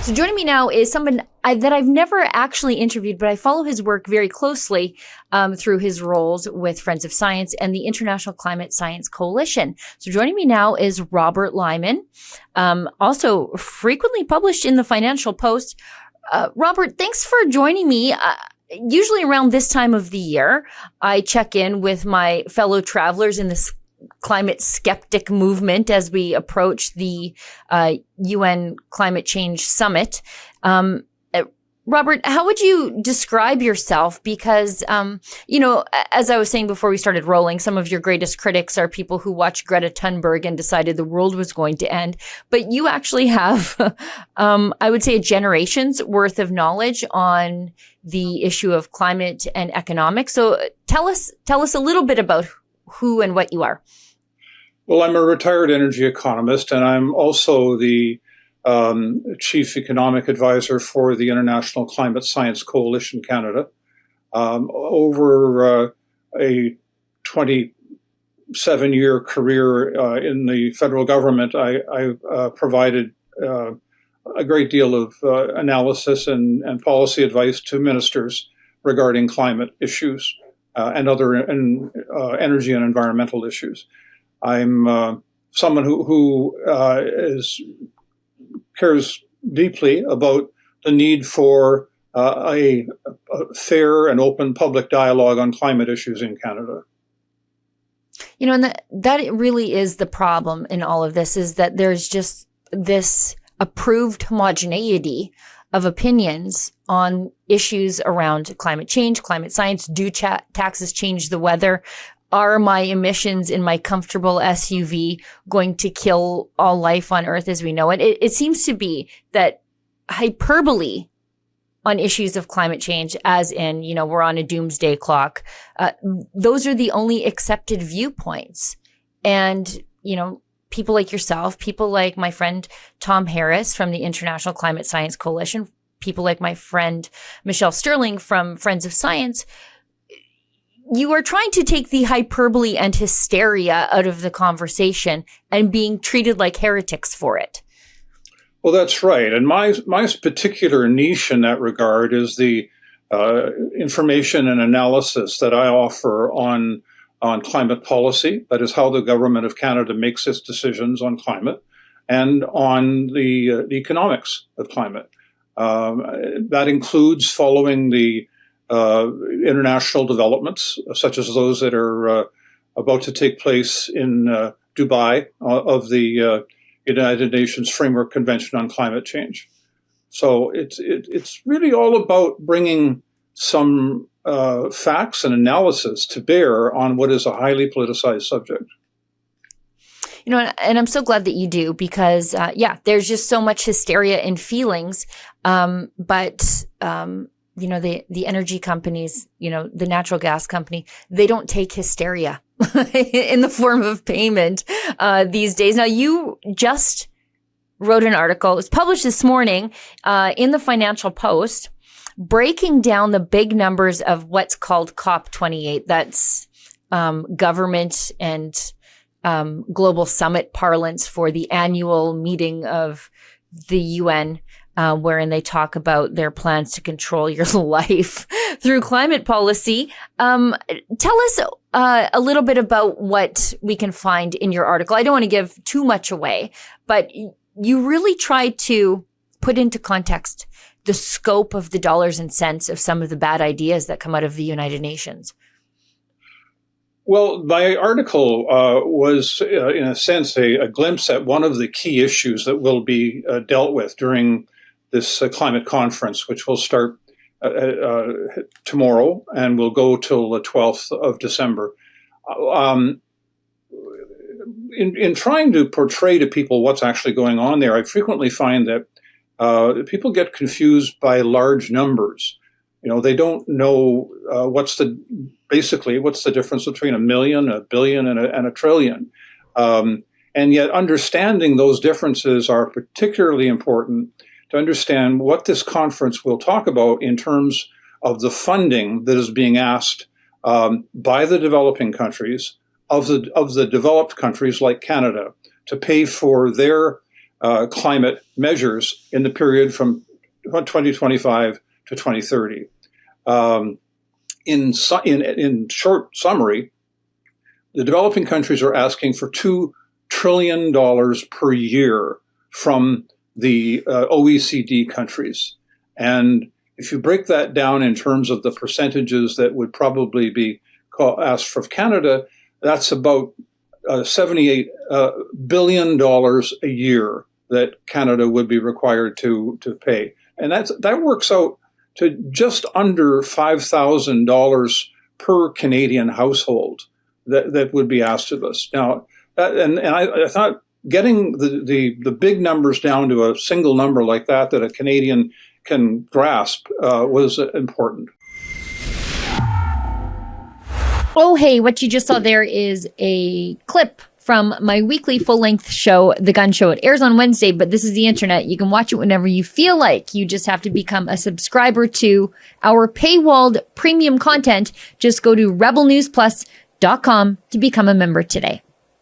So joining me now is someone that I've never actually interviewed, but I follow his work very closely through his roles with Friends of Science and the International Climate Science Coalition. So joining me now is Robert Lyman, also frequently published in the Financial Post. Robert, thanks for joining me. Usually around this time of the year, I check in with my fellow travelers in this climate skeptic movement as we approach the UN Climate Change Summit. Robert, how would you describe yourself? Because, as I was saying before we started rolling, some of your greatest critics are people who watched Greta Thunberg and decided the world was going to end. But you actually have, I would say, a generation's worth of knowledge on the issue of climate and economics. So tell us a little bit about who and what you are. Well, I'm a retired energy economist, and I'm also the chief economic advisor for the International Climate Science Coalition Canada. Over a 27-year career in the federal government, I provided a great deal of analysis and policy advice to ministers regarding climate issues and other energy and environmental issues. I'm someone who cares deeply about the need for a fair and open public dialogue on climate issues in Canada. And that really is the problem in all of this, is that there's just this approved homogeneity of opinions on issues around climate change, climate science. Do taxes change the weather? Are my emissions in my comfortable SUV going to kill all life on Earth as we know it? It seems to be that hyperbole on issues of climate change, as in, we're on a doomsday clock, those are the only accepted viewpoints. And, people like yourself, people like my friend Tom Harris from the International Climate Science Coalition, people like my friend Michelle Sterling from Friends of Science, you are trying to take the hyperbole and hysteria out of the conversation and being treated like heretics for it. Well, that's right. And my particular niche in that regard is the information and analysis that I offer on climate policy. That is how the government of Canada makes its decisions on climate, and on the economics of climate. That includes following the international developments, such as those that are about to take place in Dubai of the United Nations Framework Convention on Climate Change. So it's really all about bringing some facts and analysis to bear on what is a highly politicized subject. And I'm so glad that you do, because, there's just so much hysteria and feelings, but the energy companies, the natural gas company, they don't take hysteria in the form of payment these days. Now, you just wrote an article. It was published this morning in the Financial Post, breaking down the big numbers of what's called COP28. That's government and global summit parlance for the annual meeting of the UN, wherein they talk about their plans to control your life through climate policy. Tell us a little bit about what we can find in your article. I don't want to give too much away, but you really try to put into context the scope of the dollars and cents of some of the bad ideas that come out of the United Nations. Well, my article was, in a sense, a glimpse at one of the key issues that will be dealt with during this climate conference, which will start tomorrow and will go till the 12th of December. In trying to portray to people what's actually going on there, I frequently find that people get confused by large numbers. They don't know what's the difference between a million, a billion, and a trillion. And yet understanding those differences are particularly important to understand what this conference will talk about in terms of the funding that is being asked by the developing countries of the developed countries like Canada to pay for their climate measures in the period from 2025 to 2030. In short summary, the developing countries are asking for $2 trillion per year from the OECD countries. And if you break that down in terms of the percentages that would probably be asked for Canada, that's about $78 billion a year that Canada would be required to pay. And that works out to just under $5,000 per Canadian household that would be asked of us. Now, I thought getting the big numbers down to a single number like that a Canadian can grasp was important. Oh, hey, what you just saw there is a clip from my weekly full-length show, The Gunn Show. It airs on Wednesday, but this is the internet. You can watch it whenever you feel like. You just have to become a subscriber to our paywalled premium content. Just go to rebelnewsplus.com to become a member today.